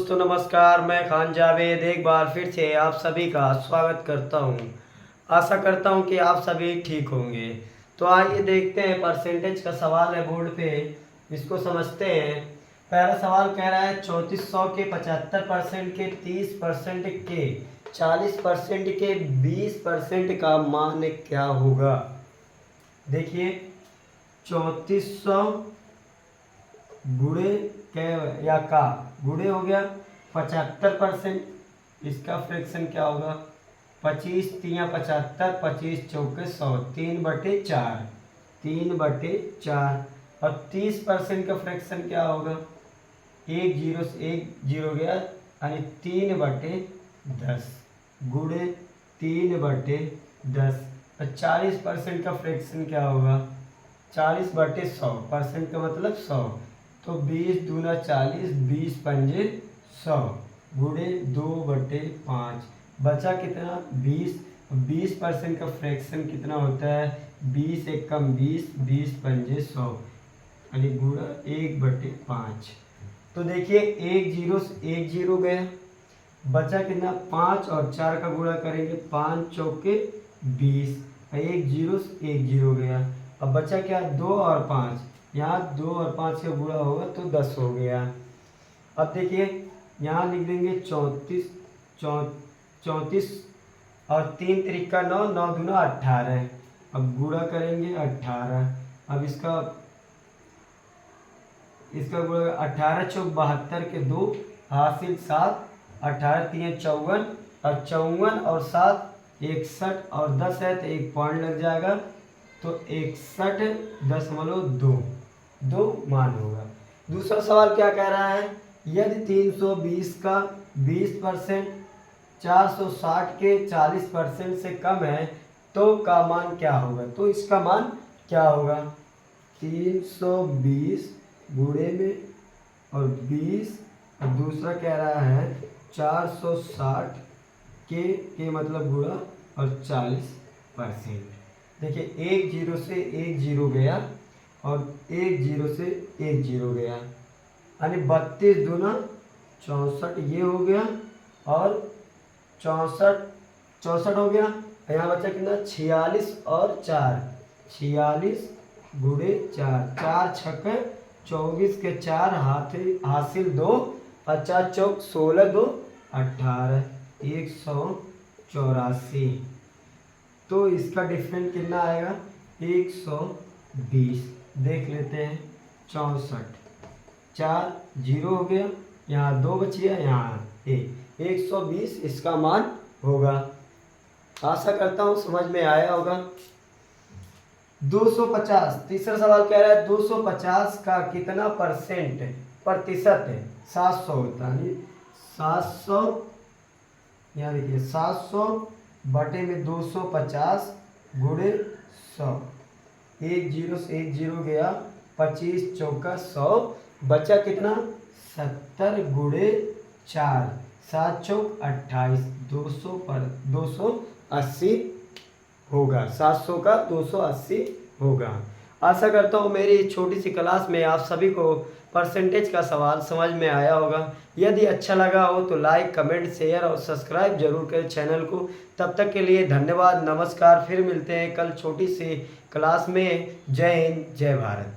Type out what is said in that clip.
दोस्तों नमस्कार, मैं खान जावेद एक बार फिर से आप सभी का स्वागत करता हूं। आशा करता हूं कि आप सभी ठीक होंगे। तो आइए देखते हैं, परसेंटेज का सवाल है बोर्ड पे, इसको समझते हैं। पहला सवाल कह रहा है 3400 के 75% के 30% के 40% के 20% का मान क्या होगा। देखिए 3400 गुणे या का गुणे हो गया 75%, इसका फ्रैक्शन क्या होगा 25 तिया 75, 25 चौके 100, 3/4, 3/4। और 30% का फ्रैक्शन क्या होगा, एक जीरो से एक जीरो गया यानी 3/10 गुणे 3/10। और 40% का फ्रैक्शन क्या होगा 40/100, परसेंट का मतलब 100, तो 20 दूना 40, 20 पंजे 100 गुणे 2/5। बचा कितना 20। 20% का फ्रैक्शन कितना होता है 20 एक कम 20, 20 पंजे 100 यानी गुणा 1/5। तो देखिए एक जीरो से एक जीरो गया, बचा कितना 5 और 4 का गुणा करेंगे 5 चौके 20, एक जीरो से एक जीरो गया। अब बचा क्या 2 और 5, यहाँ 2 और 5 का गुणा होगा तो 10 हो गया। अब देखिए यहाँ लिख देंगे 34 और 3 त्रिका 9, 9 दूना 18। अब गुणा करेंगे 18। अब इसका गुणा 18 चौक 72 के 2 हासिल 7, 18 3 54 और 54 और 7 61 और 10 है तो एक पॉइंट लग जाएगा, तो 61.2 मान होगा। दूसरा सवाल क्या कह रहा है, यदि 320 का 20% 460 के 40% से कम है तो का मान क्या होगा। तो इसका मान क्या होगा 320 गुणे में और 20, और दूसरा कह रहा है 460 के मतलब गुणा और 40%। देखिए एक जीरो से एक जीरो गया और एक जीरो से एक जीरो गया, यानी 32 दूना 64 ये हो गया और 64 हो गया। यहाँ बचा कितना 46 और 4, 46 गुणे 4, 4 छक्के 24 के 4 हासिल 2, 50 चौक 16 2 18, 184। तो इसका डिफरेंस कितना आएगा 120। देख लेते हैं 64, 4 जीरो हो गया, यहाँ 2 बच गया, यहाँ 120 इसका मान होगा। आशा करता हूँ समझ में आया होगा। 250, तीसरा सवाल कह रहा है 250 का कितना प्रतिशत है 700 होता है 700, यहाँ देखिए 700 बटे में 250 गुणे 100, एक जीरो से एक जीरो गया 25 चौका 100, बचा कितना 70 गुणे 4, 7 चौक 28, 200 पर 280 होगा, 700 का 280 होगा। आशा करता हूँ मेरी छोटी सी क्लास में आप सभी को परसेंटेज का सवाल समझ में आया होगा। यदि अच्छा लगा हो तो लाइक कमेंट शेयर और सब्सक्राइब जरूर करें चैनल को। तब तक के लिए धन्यवाद, नमस्कार। फिर मिलते हैं कल छोटी सी क्लास में। जय हिंद, जय भारत।